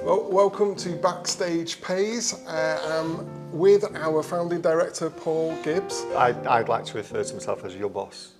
Well, welcome to Backstage Pais. I'm with our founding director, Paul Gibbs. I'd like to refer to myself as your boss.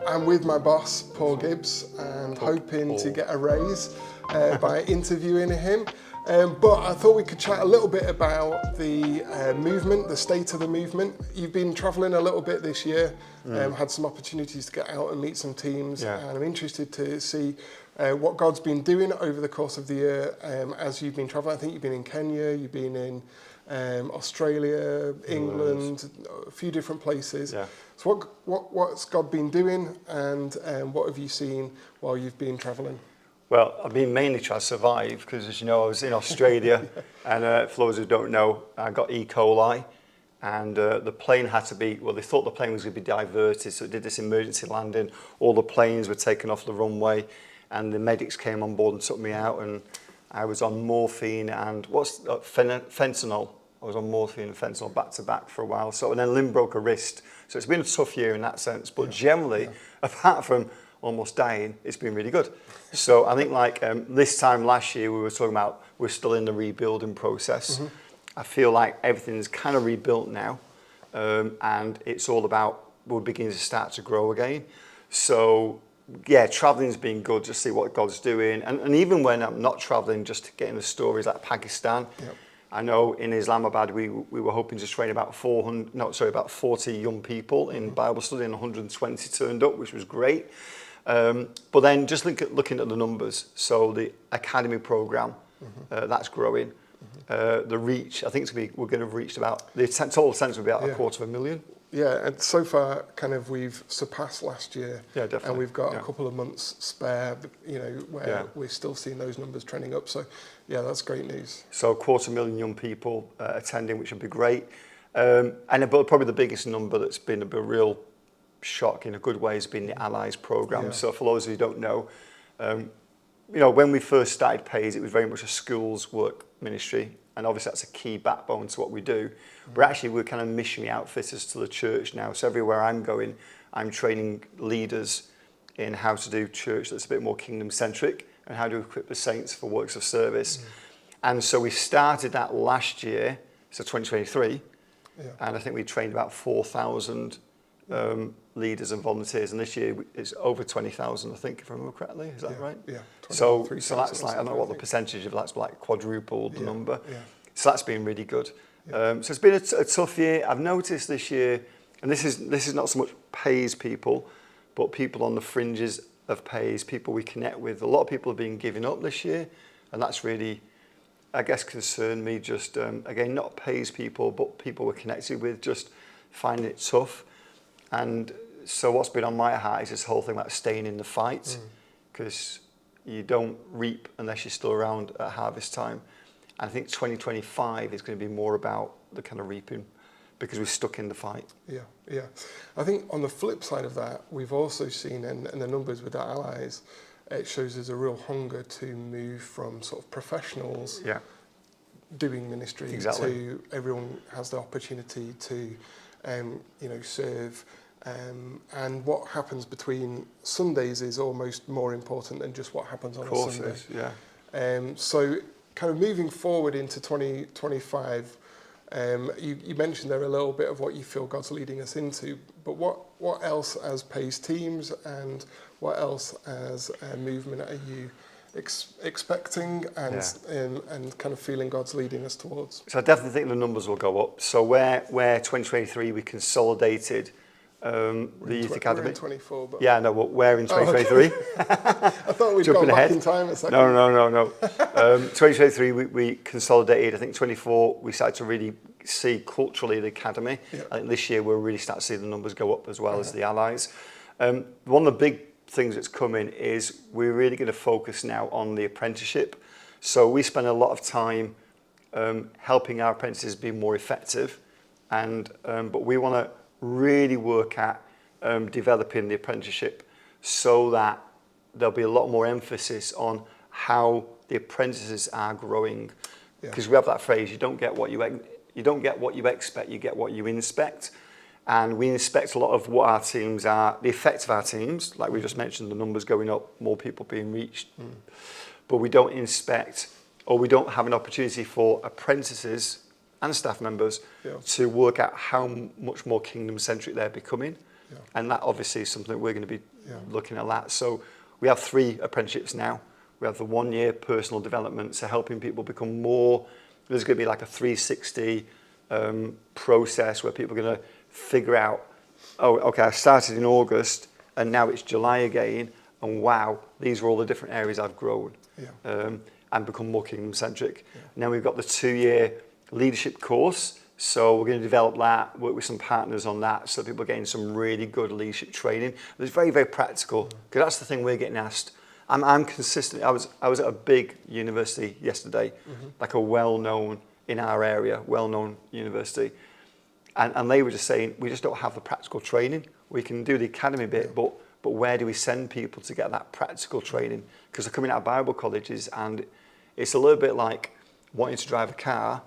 I'm with my boss, Paul Gibbs, and hoping to get a raise by interviewing him. But I thought we could chat a little bit about the movement, the state of the movement. You've been travelling a little bit this year, had some opportunities to get out and meet some teams, and I'm interested to see what God's been doing over the course of the year as you've been travelling. I think you've been in Kenya, you've been in Australia, England, a few different places. Yeah. So what's God been doing, and what have you seen while you've been travelling? Well, I've been mainly trying to survive because, as you know, I was in Australia and for those who don't know, I got E. coli and the plane had to be, well, they thought the plane was going to be diverted, so it did this emergency landing. All the planes were taken off the runway and the medics came on board and took me out, and I was on morphine and fentanyl. I was on morphine and fentanyl back to back for a while. So, and then Lynn broke a wrist. So it's been a tough year in that sense, but generally, apart from almost dying, it's been really good. So I think like this time last year, we were talking about we're still in the rebuilding process. I feel like everything's kind of rebuilt now, and it's all about we're beginning to start to grow again. So yeah, traveling's been good to see what God's doing, and even when I'm not travelling, just getting the stories like Pakistan. I know in Islamabad we were hoping to train about 40 young people in Bible study, and 120 turned up, which was great. But then just looking at the numbers, so the academy program, that's growing. The reach, I think we're going to have reached about, the total attendance will be about 250,000. Yeah, and so far, kind of, we've surpassed last year. Yeah, definitely. And we've got a couple of months spare, you know, where we're still seeing those numbers trending up. So, yeah, that's great news. So 250,000 young people attending, which would be great. And probably the biggest number that's been a real shock in a good way has been the Allies program. So for those who don't know, you know, when we first started Pais, it was very much a schools work ministry, and obviously that's a key backbone to what we do. But actually we're kind of missionary outfitters to the church now. So everywhere I'm going, I'm training leaders in how to do church that's a bit more kingdom centric and how to equip the saints for works of service. And so we started that last year, so 2023, and I think we trained about 4,000 leaders and volunteers, and this year it's over 20,000, I think, if I remember correctly. Is that right? Yeah. So that's like, I don't know what the percentage of that's like quadrupled the number. So that's been really good. So it's been a tough year. I've noticed this year, and this is not so much Pais people, but people on the fringes of Pais, people we connect with. A lot of people have been giving up this year, and that's really, I guess, concerned me. Just again, not Pais people, but people we're connected with, just finding it tough. And so what's been on my heart is this whole thing about staying in the fight, because you don't reap unless you're still around at harvest time. And I think 2025 is going to be more about the kind of reaping, because we're stuck in the fight. Yeah. I think on the flip side of that, we've also seen, and the numbers with our allies, it shows there's a real hunger to move from sort of professionals doing ministry to everyone has the opportunity to, you know, serve. And what happens between Sundays is almost more important than just what happens on a Sunday. Of course it is, So kind of moving forward into 2025, you mentioned there a little bit of what you feel God's leading us into, but what else as Pais teams and what else as a movement are you expecting and kind of feeling God's leading us towards? So I definitely think the numbers will go up. So where 2023 we consolidated the Youth Academy. We're in 24, but... Yeah, no, but where in 2023? I thought we'd gone back in time a second. No. 2023 we consolidated. I think 24 we started to really see culturally the academy. I think this year we'll really start to see the numbers go up as well as the allies. One of the big things that's coming is we're really going to focus now on the apprenticeship. So we spend a lot of time helping our apprentices be more effective, and but we want to really work at developing the apprenticeship so that there'll be a lot more emphasis on how the apprentices are growing, because we have that phrase, you don't get what you expect, you get what you inspect. And we inspect a lot of what our teams are, the effect of our teams, like we just mentioned, the numbers going up, more people being reached. But we don't inspect or we don't have an opportunity for apprentices and staff members to work out how much more kingdom-centric they're becoming. Yeah. And that obviously is something that we're going to be looking at that. So we have 3 apprenticeships now. We have the 1-year personal development, so helping people become more, there's going to be like a 360 process where people are going to figure out, oh, okay, I started in August and now it's July again, and wow, these are all the different areas I've grown. Yeah. And become more kingdom-centric. Yeah. Now we've got the 2-year leadership course, so we're going to develop that, work with some partners on that, so people are getting some really good leadership training. It's very, very practical, because that's the thing we're getting asked. I'm consistent. I was at a big university yesterday, like a well-known, in our area, well-known university, and they were just saying, we just don't have the practical training. We can do the academy bit, but where do we send people to get that practical training? Because they're coming out of Bible colleges, and it's a little bit like wanting to drive a car,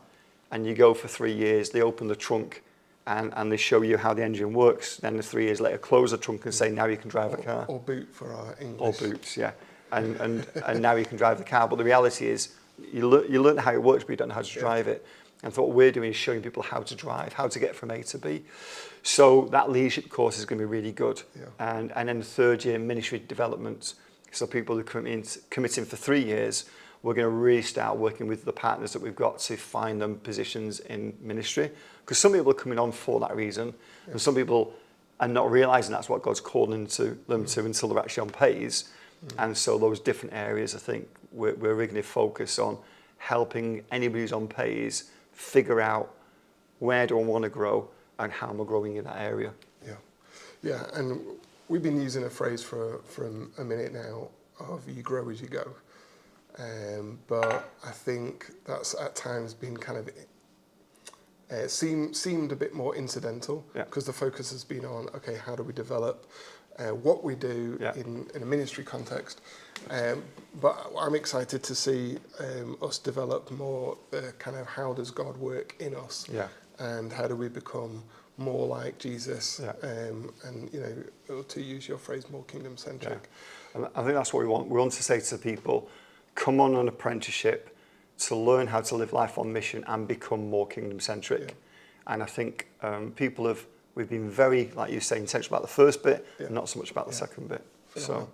and you go for 3 years, they open the trunk, and they show you how the engine works. Then the 3 years later, close the trunk and say, now you can drive a car. Or boot for our English. Or boots, yeah. And now you can drive the car. But the reality is, you learn how it works, but you don't know how to drive it. And so what we're doing is showing people how to drive, how to get from A to B. So that leadership course is going to be really good. Yeah. And then the 3rd year ministry development. So people who are committing for 3 years, we're going to really start working with the partners that we've got to find them positions in ministry. Because some people are coming on for that reason, and some people are not realising that's what God's calling them to until they're actually on Pais. And so those different areas, I think, we're really going to focus on helping anybody who's on Pais figure out where do I want to grow and how am I growing in that area. Yeah, and we've been using a phrase for a minute now of you grow as you go. But I think that's at times been kind of seemed a bit more incidental, because the focus has been on, okay, how do we develop what we do in a ministry context. But I'm excited to see us develop more kind of how does God work in us, and how do we become more like Jesus, and to use your phrase, more kingdom-centric. And I think that's what we want. We want to say to people, come on an apprenticeship to learn how to live life on mission and become more kingdom-centric. And I think we've been very, like you say, intentional about the first bit, and not so much about the second bit. So,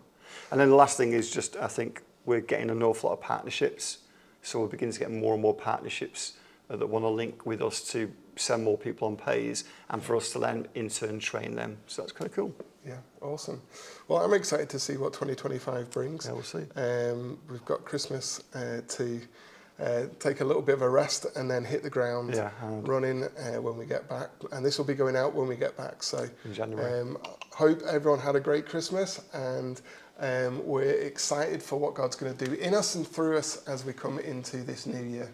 and then the last thing is just, I think we're getting an awful lot of partnerships. So we're beginning to get more and more partnerships that want to link with us to send more people on Pais, and for us to then in turn train them. So that's kind of cool. Yeah, awesome. Well, I'm excited to see what 2025 brings. Yeah, we'll see. We've got Christmas to take a little bit of a rest and then hit the ground running when we get back. And this will be going out when we get back. So in January. Hope everyone had a great Christmas, and we're excited for what God's going to do in us and through us as we come into this new year.